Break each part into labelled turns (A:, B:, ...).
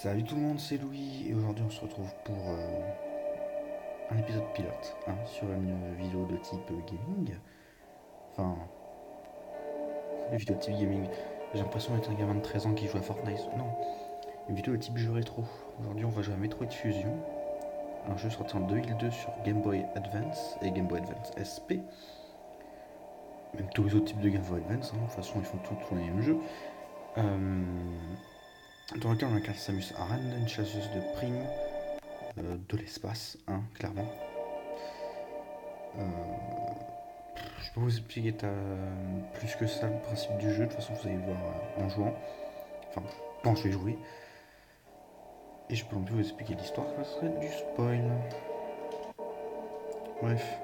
A: Salut tout le monde, c'est Louis et aujourd'hui on se retrouve pour un épisode pilote sur une vidéo de type gaming. Enfin, une vidéo de type gaming. J'ai l'impression d'être un gamin de 13 ans qui joue à Fortnite. Non, une vidéo de type jeu rétro. Aujourd'hui on va jouer à Metroid Fusion, un jeu sorti en 2002 sur Game Boy Advance et Game Boy Advance SP. Même tous les autres types de Game Boy Advance, de toute façon ils font tous les mêmes jeux. Dans lequel on incarne Samus Aran, une chasseuse de primes de l'espace, clairement. Euh, je peux vous expliquer plus que ça le principe du jeu, de toute façon vous allez voir en jouant. Enfin, quand je vais jouer. Et je peux non plus vous expliquer l'histoire, ça serait du spoil. Bref.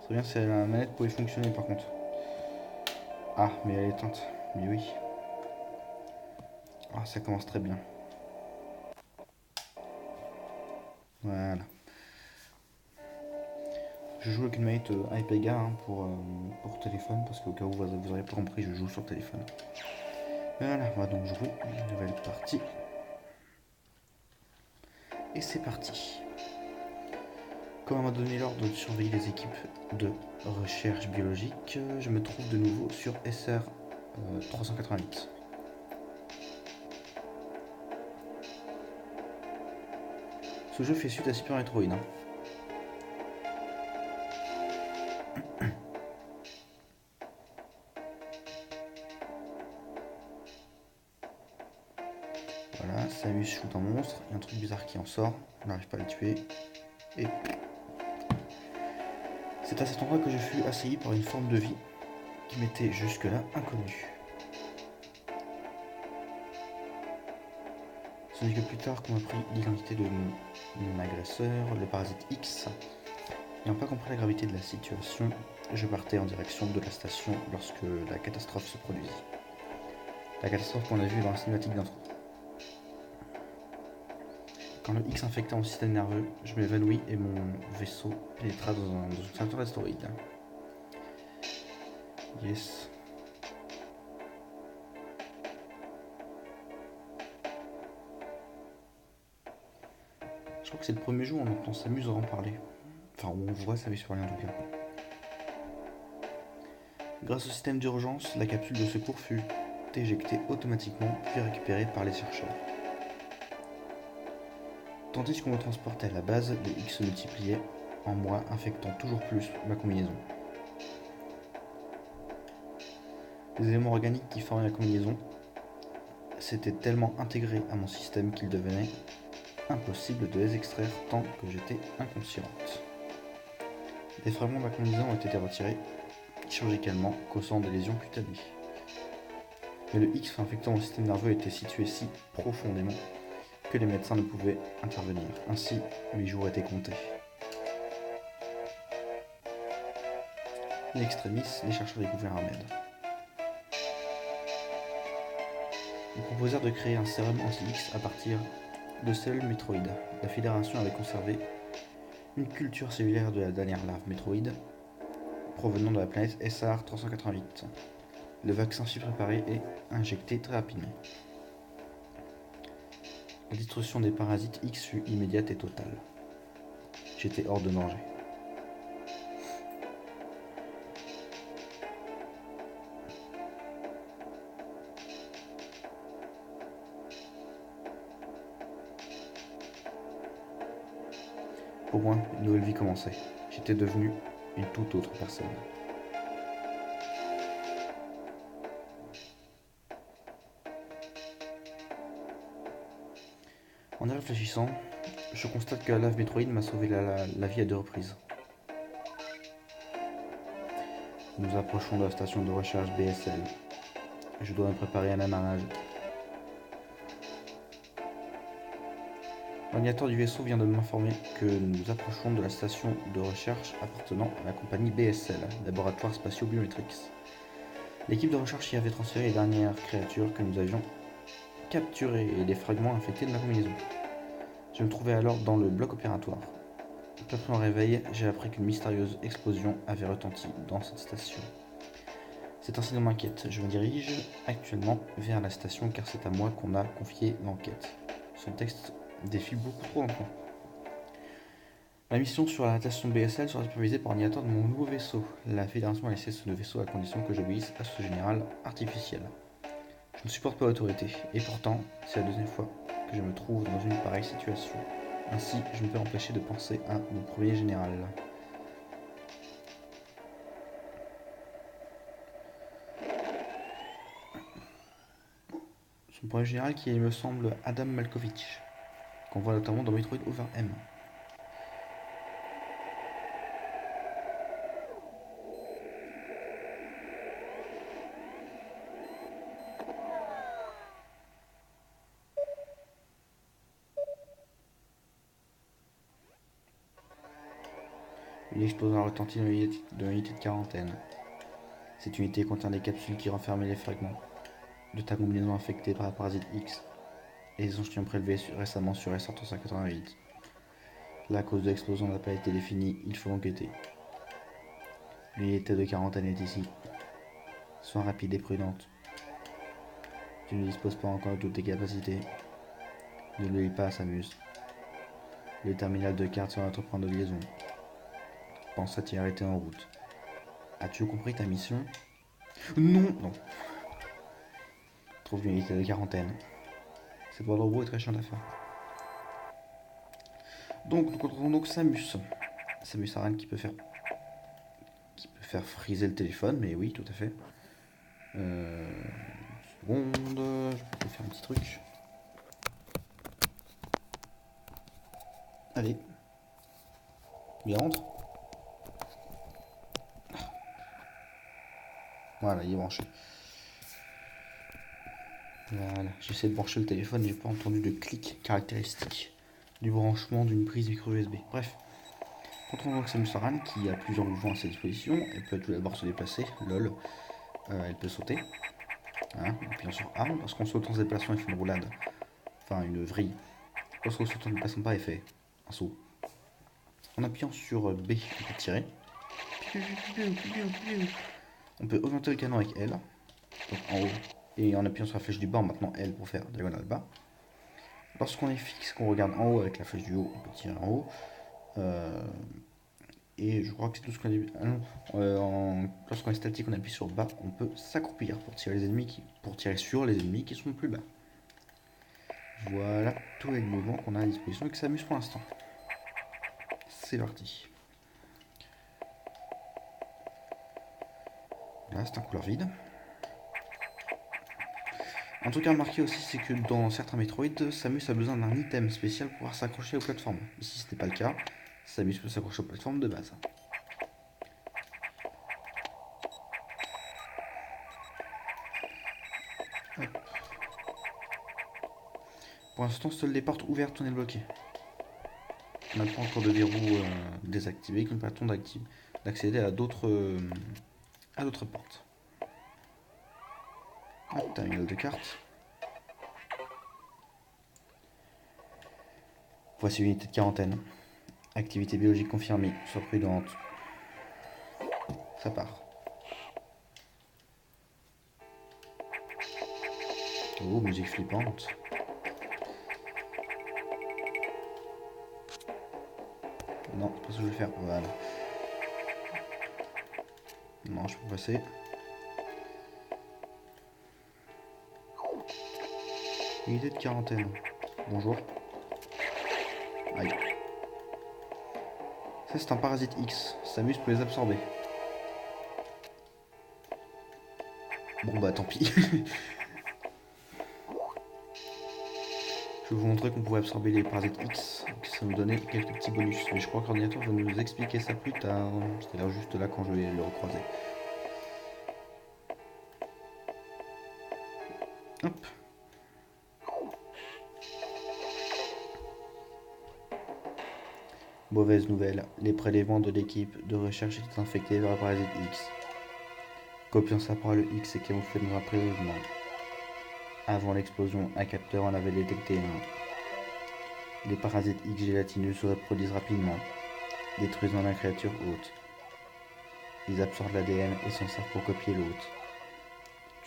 A: C'est bien si la manette pouvait fonctionner par contre. Ah, mais elle est éteinte. Mais oui. Ah, ça commence très bien. Voilà. Je joue avec une manette iPega pour téléphone, parce qu'au cas où vous n'aurez pas compris, je joue sur téléphone. Voilà, on va donc jouer une nouvelle partie. Et c'est parti. Comme on m'a donné l'ordre de surveiller les équipes de recherche biologique, je me trouve de nouveau sur SR 388. Ce jeu fait suite à Super Metroid. Voilà, Samus shoot un monstre, il y a un truc bizarre qui en sort, on n'arrive pas à le tuer. Et c'est à cet endroit que je fus assailli par une forme de vie qui m'était jusque-là inconnue. Ce n'est que plus tard qu'on apprit l'identité de mon agresseur, le parasite X. N'ayant pas compris la gravité de la situation, je partais en direction de la station lorsque la catastrophe se produisit. La catastrophe qu'on a vue dans la cinématique d'intro. Quand le X infecta mon système nerveux, je m'évanouis et mon vaisseau pénétra dans une ceinture d'astéroïdes. Yes. Je crois que c'est le premier jeu où on entend Samus en parler. Enfin, où on voit Samus parler en tout cas. Grâce au système d'urgence, la capsule de secours fut éjectée automatiquement puis récupérée par les chercheurs. Tandis qu'on me transportait à la base, les X se multipliaient en moi, infectant toujours plus ma combinaison. Les éléments organiques qui formaient la combinaison s'étaient tellement intégrés à mon système qu'il devenait impossible de les extraire tant que j'étais inconsciente. Des fragments de ma combinaison ont été retirés chirurgicalement, causant des lésions cutanées. Mais le X infectant mon système nerveux était situé si profondément que les médecins ne pouvaient intervenir. Ainsi, mes jours étaient comptés. In extremis, les chercheurs découvrirent un remède. Ils proposèrent de créer un sérum anti-X à partir de cellules Metroid. La Fédération avait conservé une culture cellulaire de la dernière larve Metroid provenant de la planète SR 388. Le vaccin fut préparé et injecté très rapidement. La destruction des parasites X fut immédiate et totale. J'étais hors de danger. Pour moi, une nouvelle vie commençait. J'étais devenu une toute autre personne. En y réfléchissant, je constate que la lave Metroid m'a sauvé la vie à 2 reprises. Nous approchons de la station de recherche BSL. Je dois me préparer à un amarrage. L'ordinateur du vaisseau vient de m'informer que nous approchons de la station de recherche appartenant à la compagnie BSL, Laboratoire Spatio Biometrics. L'équipe de recherche y avait transféré les dernières créatures que nous avions capturées et les fragments infectés de ma combinaison. Je me trouvais alors dans le bloc opératoire. Peu après mon réveil, j'ai appris qu'une mystérieuse explosion avait retenti dans cette station. Cet incident m'inquiète. Je me dirige actuellement vers la station car c'est à moi qu'on a confié l'enquête. Ce texte défile beaucoup trop lentement. Ma mission sur la station BSL sera supervisée par l'ordinateur de mon nouveau vaisseau. La Fédération a laissé ce vaisseau à condition que j'obéisse à ce général artificiel. Je ne supporte pas l'autorité, et pourtant, c'est la deuxième fois que je me trouve dans une pareille situation. Ainsi, je ne peux empêcher de penser à mon premier général. Son premier général qui est, il me semble, Adam Malkovich, qu'on voit notamment dans Metroid Other M. Une explosion a retenti dans l'unité de quarantaine. Cette unité contient des capsules qui renferment les fragments de ta combinaison infectée par la parasite X et les échantillons prélevés récemment sur S-188. La cause de l'explosion n'a pas été définie, il faut enquêter. L'unité de quarantaine est ici. Sois rapide et prudente. Tu ne disposes pas encore de toutes tes capacités. Ne le lis pas à Samus. Le terminal de carte sur notre point de liaison. Pense à t'y arrêter en route. As-tu compris ta mission? Non, non. Trouve l'unité de quarantaine. Cette voie de robot est très chiante à faire. Donc, nous contrôlons donc Samus. Samus Aran qui peut faire friser le téléphone, mais oui, tout à fait. Une seconde, je vais faire un petit truc. Allez. Il rentre. Voilà, il est branché. Voilà, j'essaie de brancher le téléphone, j'ai pas entendu de clic caractéristique du branchement d'une prise micro USB. Bref, contrôlons donc Samus Aran qui a plusieurs mouvements à sa disposition. Elle peut tout d'abord se déplacer, lol. Elle peut sauter, hein, en appuyant sur A, parce qu'en sautant en se déplaçant, elle fait une roulade, enfin une vrille. Lorsqu'on saute en ne déplaçant pas, elle fait un saut. En appuyant sur B, on peut tirer. On peut augmenter le canon avec L, donc en haut. Et en appuyant sur la flèche du bas, maintenant L pour faire diagonale bas. Lorsqu'on est fixe, qu'on regarde en haut avec la flèche du haut, on peut tirer en haut. Et je crois que c'est tout ce qu'on a dit. Lorsqu'on est statique, on appuie sur bas, on peut s'accroupir pour tirer sur les ennemis qui sont plus bas. Voilà tous les mouvements qu'on a à disposition et que ça amuse pour l'instant. C'est parti. Là, c'est un couloir vide. Un truc à remarquer aussi, c'est que dans certains Metroid, Samus a besoin d'un item spécial pour pouvoir s'accrocher aux plateformes. Ici, ce n'est pas le cas. Samus peut s'accrocher aux plateformes de base. Hop. Pour l'instant, seules les portes ouvertes sont débloquées. On n'a pas encore de verrou désactivé qui nous permettent d'accéder à d'autres portes. Hop, terminal de carte. Voici l'unité de quarantaine. Activité biologique confirmée, sois prudente. Ça part. Oh, musique flippante. Non, c'est pas ce que je vais faire. Voilà. Non, je peux passer. Unité de quarantaine. Bonjour. Aïe. Ça, c'est un parasite X. Samus peut les absorber. Bon, bah tant pis. Je vais vous montrer qu'on pouvait absorber les parasites X, ça nous donnait quelques petits bonus. Mais je crois que l'ordinateur va nous expliquer ça plus tard, c'est-à-dire juste là quand je vais le recroiser. Hop. Mauvaise nouvelle, les prélèvements de l'équipe de recherche étaient infectés par le parasite X. Copiant sa parole X et camouflé dans un prélèvement. Avant l'explosion, un capteur en avait détecté un. Les parasites X gélatineux se reproduisent rapidement, détruisant la créature hôte. Ils absorbent l'ADN et s'en servent pour copier l'hôte.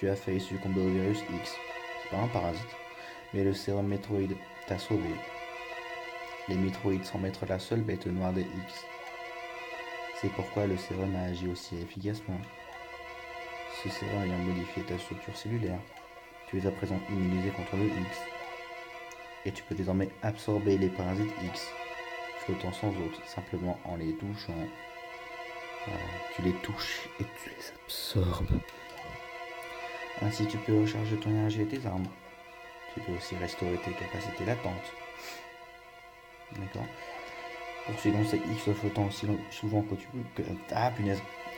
A: Tu as failli succomber au virus X. C'est pas un parasite. Mais le sérum Metroid t'a sauvé. Les Metroids semblent être la seule bête noire des X. C'est pourquoi le sérum a agi aussi efficacement. Ce sérum ayant modifié ta structure cellulaire, tu es à présent immunisé contre le X. Et tu peux désormais absorber les parasites X, flottant sans hôte, simplement en les touchant. Voilà, tu les touches et tu les absorbes. Ainsi tu peux recharger ton énergie et tes armes. Tu peux aussi restaurer tes capacités latentes. D'accord. Poursuivons ces X flottant aussi souvent que tu peux.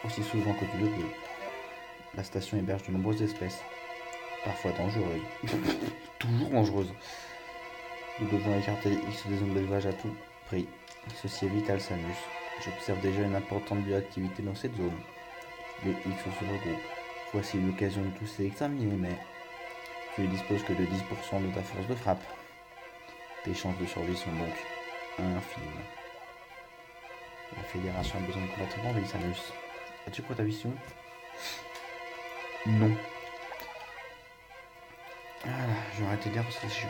A: Aussi souvent que tu le peux. La station héberge de nombreuses espèces, parfois dangereuses. Toujours dangereuses. Nous devons écarter les X des zones d'élevage à tout prix. Ceci est vital, Samus. J'observe déjà une importante bioactivité dans cette zone. Les X se regroupent. Voici l'occasion de tous les examiner, mais tu ne disposes que de 10% de ta force de frappe. Tes chances de survie sont donc infimes. La fédération a besoin de combattre en vie, Samus. As-tu pris ta mission? Non. Voilà, je vais arrêter de lire parce que c'est chiant.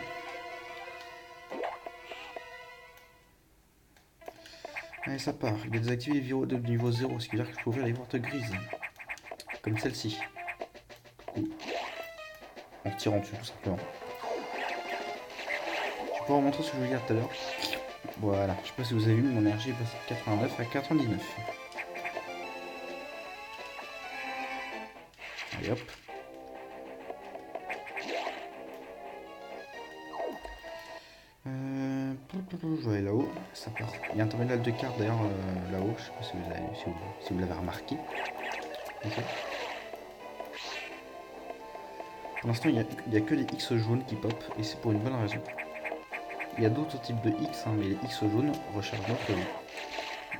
A: Allez, ça part. Il a désactivé les virus de niveau 0, ce qui veut dire que je peux ouvrir les portes grises. Comme celle-ci. En tirant dessus, tout simplement. Je peux vous montrer ce que je voulais dire tout à l'heure. Voilà, je sais pas si vous avez vu, mon énergie est passée de 89 à 99. Allez hop. Je vais aller là-haut. Ça part. Il y a un terminal de carte d'ailleurs là-haut. Je sais pas si vous l'avez remarqué. Okay. Pour l'instant, il n'y a que les X jaunes qui pop et c'est pour une bonne raison. Il y a d'autres types de X, hein, mais les X jaunes rechargent notre vie.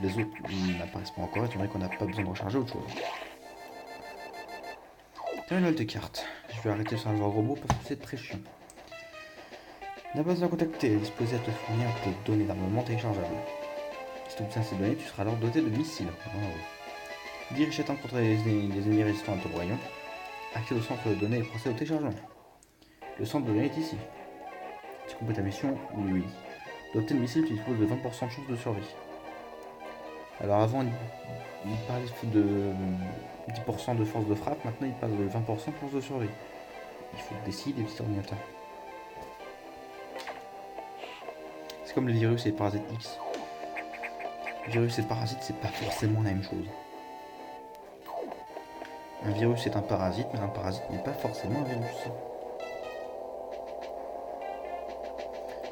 A: Les autres n'apparaissent pas encore, étant donné qu'on n'a pas besoin de recharger autre chose. Terminal de carte. Je vais arrêter sur un genre de robot parce que c'est très chiant. La base à contacter est disposée à te fournir tes données d'armement téléchargeables. Si tu obtiens ces données, tu seras alors doté de missiles. Oh. Dirige un contre les ennemis résistants à ton rayon. Accède au centre de données et procède au téléchargement. Le centre de données est ici. Tu complètes ta mission? Oui. D'opter le missile, tu disposes de 20% de chance de survie. Alors avant, il parlait de 10% de force de frappe, maintenant il parle de 20% de chance de survie. Il faut décider des petits ordinateurs. C'est comme le virus et les parasites X. Le virus et le parasite, c'est pas forcément la même chose. Un virus est un parasite, mais un parasite n'est pas forcément un virus.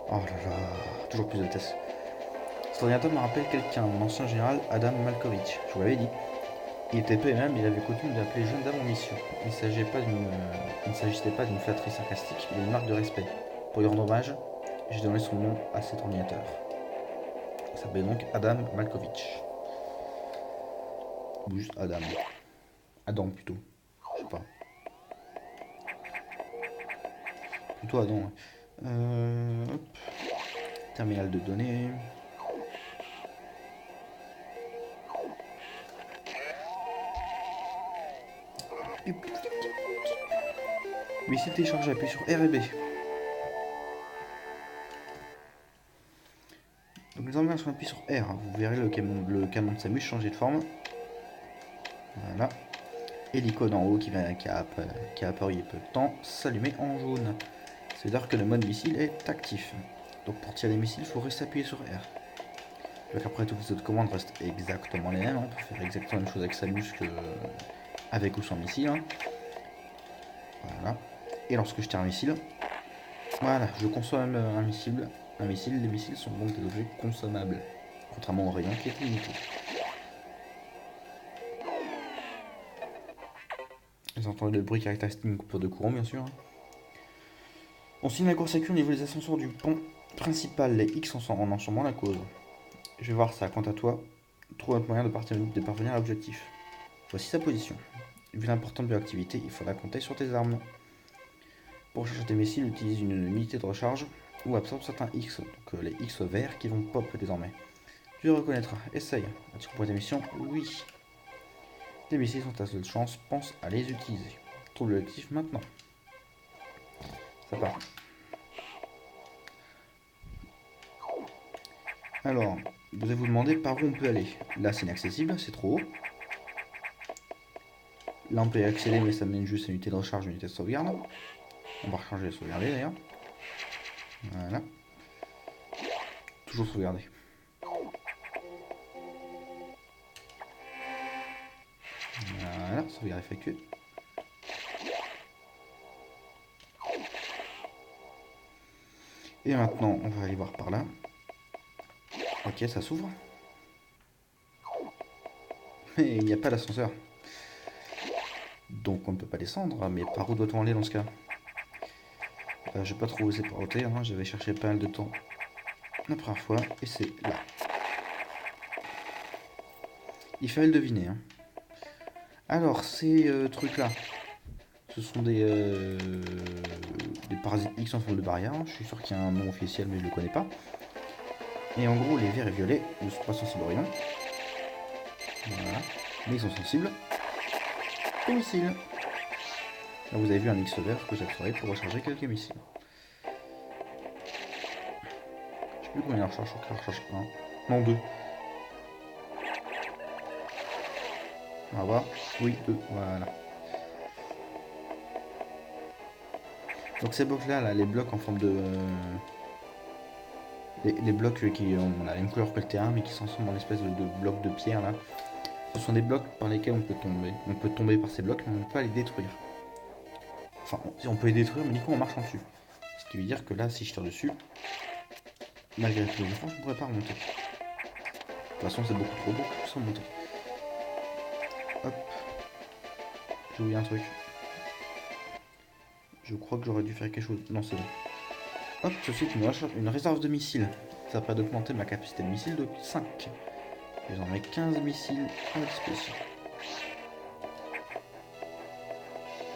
A: Oh là là, toujours plus de tests. Cet ordinateur me rappelle quelqu'un, mon ancien général Adam Malkovich, je vous l'avais dit. Il était peu aimable, il avait coutume d'appeler jeune dame en mission. Il ne s'agissait pas d'une flatterie sarcastique, mais d'une marque de respect. Pour lui rendre hommage, j'ai donné son nom à cet ordinateur. Il s'appelait donc Adam Malkovich. Ou juste Adam. Adam plutôt. Je sais pas. Plutôt Adam. Ouais. Hop. Terminal de données. Mais c'est téléchargé, appuie sur R et B. Donc désormais, si on appuie sur R, vous verrez le canon de Samus changer de forme. Voilà. Et l'icône en haut qui a apparu il y a peu de temps, s'allumer en jaune. C'est-à-dire que le mode missile est actif. Donc pour tirer les missiles, il faut rester appuyé sur R. Donc après, toutes les autres commandes restent exactement les mêmes. On peut faire exactement la même chose avec Samus que avec ou sans missile. Hein. Voilà. Et lorsque je tire un missile, voilà, je consomme un missile. Les missiles sont donc des objets consommables, contrairement au rayon qui est limité. Vous entendez le bruit caractéristique d'une coupure de courant, bien sûr. On signe la course à cul au niveau des ascenseurs du pont principal. Les X en ont sûrement la cause. Je vais voir ça. Quant à toi, trouve un moyen de parvenir à l'objectif. Voici sa position. Vu l'importante bioactivité, il faudra compter sur tes armes. Pour recharger tes missiles, utilise une unité de recharge ou absorbe certains X, donc les X verts qui vont pop désormais. Tu les reconnaîtras. Essaye. As-tu compris ta mission? Oui. Tes missiles sont ta seule chance, pense à les utiliser. retrouve l'objectif maintenant. Ça part. Alors, vous allez vous demander par où on peut aller. Là, c'est inaccessible, c'est trop haut. Là, on peut y accéder, mais ça mène juste à une unité de recharge, une unité de sauvegarde. On va recharger et sauvegarder d'ailleurs. Voilà. Toujours sauvegarder. Voilà, sauvegarde effectuée. Et maintenant, on va aller voir par là. Ok, ça s'ouvre. Mais il n'y a pas d'ascenseur. Donc on ne peut pas descendre. Mais par où doit-on aller dans ce cas? Je n'ai pas trop osé paroter, hein. J'avais cherché pas mal de temps la première fois. Et c'est là. Il fallait le deviner. Hein. Alors, ces trucs-là, ce sont des parasites X en forme de barrière. Je suis sûr qu'il y a un nom officiel, mais je ne le connais pas. Et en gros, les verts et violets ne sont pas sensibles au rayon. Voilà. Mais ils sont sensibles aux missiles. Là, vous avez vu un X vert que j'activerai pour recharger quelques missiles. Je sais plus combien il recharge, je crois qu'il recharge 1. Non, 2. On va voir. Oui, 2. Voilà. Donc ces blocs là, les blocs en forme de... les blocs qui ont la même couleur que le terrain, mais qui sont ensemble en espèce de blocs de pierre là. Ce sont des blocs par lesquels on peut tomber. On peut tomber par ces blocs, mais on ne peut pas les détruire. Enfin, on peut les détruire, mais uniquement en marchant dessus. Ce qui veut dire que là, si je tire dessus, malgré tous les efforts, je ne pourrais pas remonter. De toute façon, c'est beaucoup trop beau sans monter. Hop. J'ai oublié un truc. Je crois que j'aurais dû faire quelque chose. Non, c'est bon. Hop, je suis une réserve de missiles. Ça permet d'augmenter ma capacité de missiles de 5. J'ai désormais 15 missiles à disposition.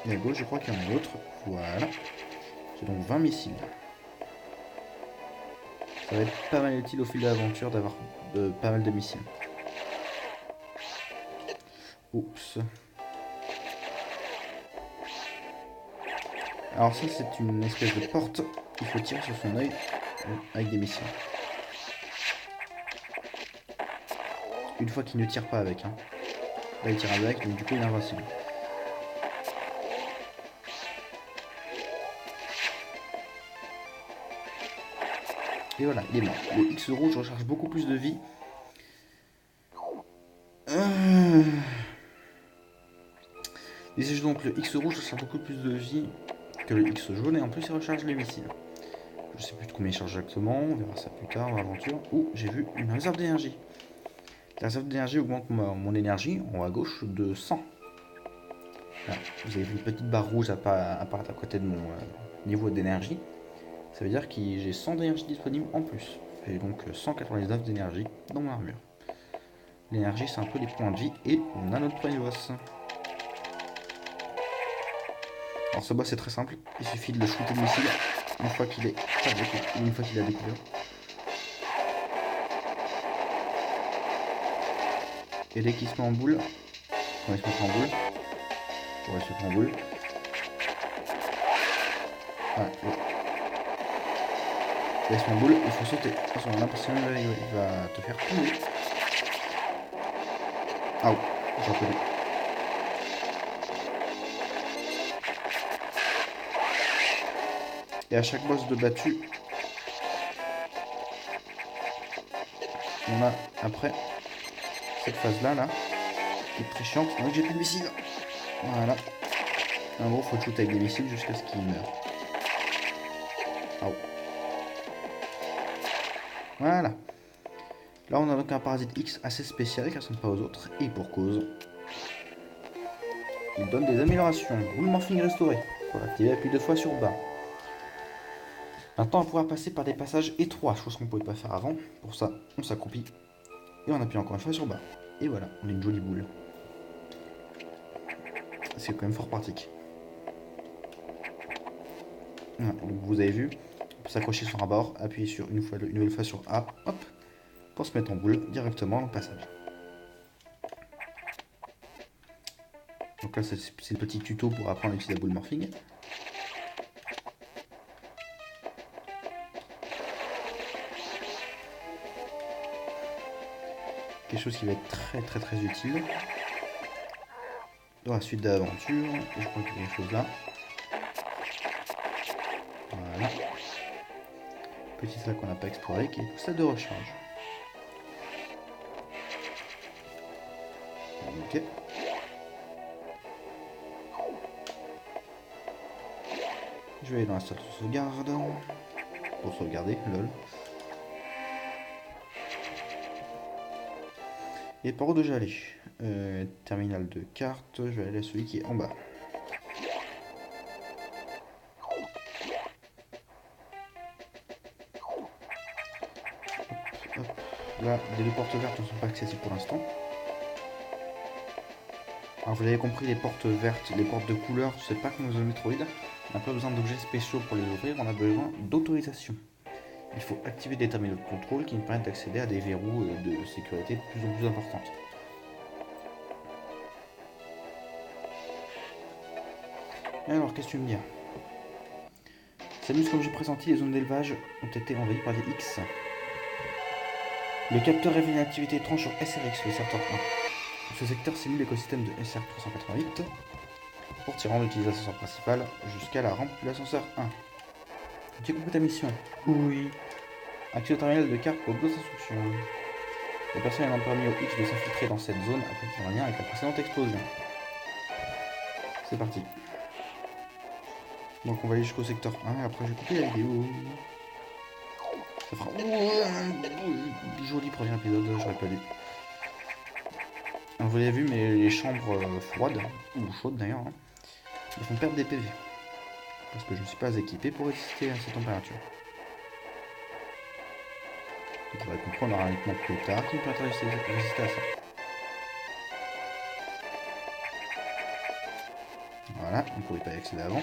A: Et à gauche, je crois qu'il y en a un autre. Voilà. J'ai donc 20 missiles. Ça va être pas mal utile au fil de l'aventure d'avoir pas mal de missiles. Oups. Alors ça, c'est une espèce de porte. Il faut tirer sur son œil avec des missiles. Une fois qu'il ne tire pas avec. Hein. Là, il tire avec, donc du coup, il est invincible. Et voilà, il est mort. Le X rouge recharge beaucoup plus de vie. Et donc le X rouge recharge beaucoup plus de vie que le X jaune et en plus il recharge les missiles. Je sais plus de combien il charge exactement, on verra ça plus tard dans l'aventure. Oh, j'ai vu une réserve d'énergie. La réserve d'énergie augmente mon énergie en haut à gauche de 100. Voilà. Vous avez vu une petite barre rouge apparaître à côté de mon niveau d'énergie. Ça veut dire que j'ai 100 d'énergie disponible en plus. J'ai donc 199 d'énergie dans mon armure. L'énergie, c'est un peu les points de vie et on a notre premier boss. Alors ce boss c'est très simple, il suffit de le shooter de missile une fois qu'il est une fois qu'il a découvert. Et dès qu'il se met en boule, quand il se met en boule, il se met en boule. Voilà, il se met en boule, il faut sauter. Attention, là parce que il va te faire tomber. Ah oui, j'en connais. Et à chaque boss de battu, on a après cette phase là, qui est très chiante, donc j'ai plus de missiles. Voilà. En gros, faut shooter avec des missiles jusqu'à ce qu'il meure. Oh. Voilà. Là, on a donc un parasite X assez spécial qui ne ressemble pas aux autres, et pour cause. Il donne des améliorations. Boule morphing restaurée. Faut l'activer appuyer 2 fois sur bas. Maintenant, on va pouvoir passer par des passages étroits, chose qu'on ne pouvait pas faire avant. Pour ça, on s'accroupit et on appuie encore une fois sur bas. Et voilà, on a une jolie boule. C'est quand même fort pratique. Voilà, donc vous avez vu, on peut s'accrocher sur un bord, appuyer sur une nouvelle fois sur A, hop, pour se mettre en boule directement dans le passage. Donc là, c'est le petit tuto pour apprendre à utiliser la boule morphing. Quelque chose qui va être très utile dans la suite de l'aventure. Et je crois qu'il y a quelque chose là. Voilà. Petit sac qu'on n'a pas exploré, qui est tout ça de recharge. Ok. Je vais aller dans la salle de sauvegarde. Pour sauvegarder, lol. Et par où dois-je aller? Terminal de carte, je vais aller à celui qui est en bas. Hop. Là, les deux portes vertes ne sont pas accessibles pour l'instant. Alors vous avez compris, les portes vertes, les portes de couleur, c'est pas comme dans le Metroid. On n'a pas besoin d'objets spéciaux pour les ouvrir, on a besoin d'autorisation. Il faut activer des terminaux de contrôle qui nous permettent d'accéder à des verrous de sécurité de plus en plus importantes. Alors, qu'est-ce que tu me dis? S'amuse comme j'ai pressenti, les zones d'élevage ont été envahies par des X. Le capteur révèle une activité étrange sur SRX, le secteur 1. Ce secteur simule l'écosystème de SR388. Pour t'y rendre, utilise l'ascenseur principal jusqu'à la rampe de l'ascenseur 1. Tu as compris ta mission? Oui. Active le terminal de carte pour d'autres instructions. La personne ayant permis au X de s'infiltrer dans cette zone après qu'il y ait un lien avec la précédente explosion. C'est parti. Donc on va aller jusqu'au secteur 1 et après je vais couper la vidéo. Ça fera joli premier épisode, j'aurais pas dû. Alors, vous l'avez vu, mais les chambres froides, ou chaudes d'ailleurs, hein, me font perdre des PV. Parce que je ne suis pas équipé pour résister à ces températures. Vous pourrez comprendre un rythme plus tard qui me permettra de résister à ça. Voilà, on ne pouvait pas y accéder avant.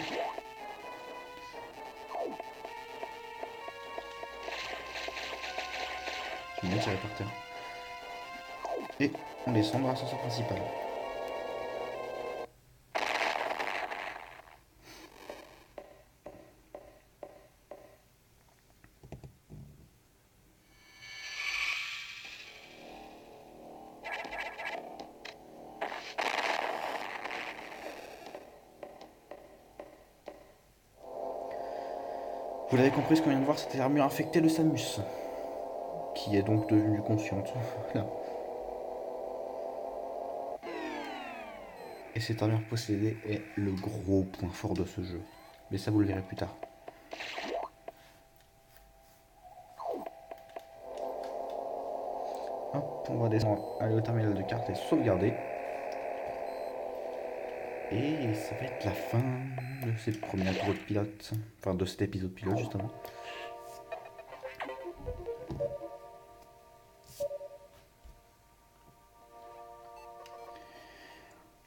A: Je vais bien tirer par terre. Et on descend dans l'ascenseur principal. Vous l'avez compris, ce qu'on vient de voir, c'était l'armure infectée de Samus, qui est donc devenue consciente. Voilà. Et cette armure possédée est le gros point fort de ce jeu. Mais ça, vous le verrez plus tard. Hop, on va descendre, aller au terminal de carte et sauvegarder. Et ça va être la fin de ce premier épisode pilote. Enfin, de cet épisode pilote, justement.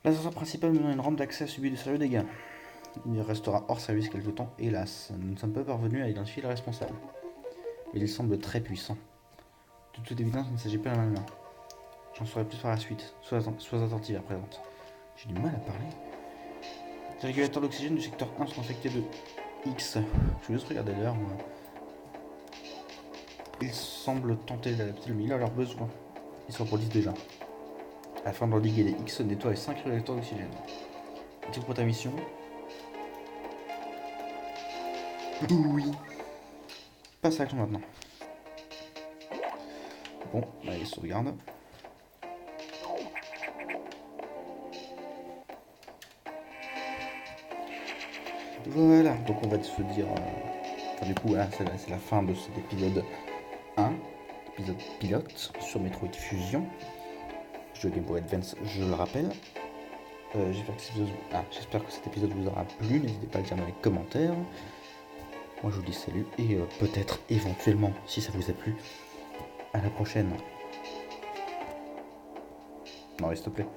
A: L'ascenseur principal menant une rampe d'accès a subi de sérieux dégâts. Il restera hors service quelque temps, hélas. Nous ne sommes pas parvenus à identifier le responsable. Mais il semble très puissant. De toute évidence, il ne s'agit pas d'un humain. J'en saurai plus par la suite. Sois attentive à présente. J'ai du mal à parler. Les régulateurs d'oxygène du secteur 1 sont infectés de X. Je vais juste regarder l'heure, moi. Ils semblent tenter d'adapter le milieu à leurs besoins. Ils se reproduisent déjà. Afin d'endiguer les X, nettoie les 5 régulateurs d'oxygène. Es-tu pour ta mission? Oui. Passe à l'action maintenant. Bon, allez, sauvegarde. Voilà, donc on va se dire... Enfin du coup, voilà, c'est la fin de cet épisode 1. Épisode pilote sur Metroid Fusion. Jeu Game Boy Advance, je le rappelle. J'espère que cet épisode vous aura plu. N'hésitez pas à le dire dans les commentaires. Moi je vous dis salut et peut-être éventuellement, si ça vous a plu, à la prochaine. Non, s'il te plaît.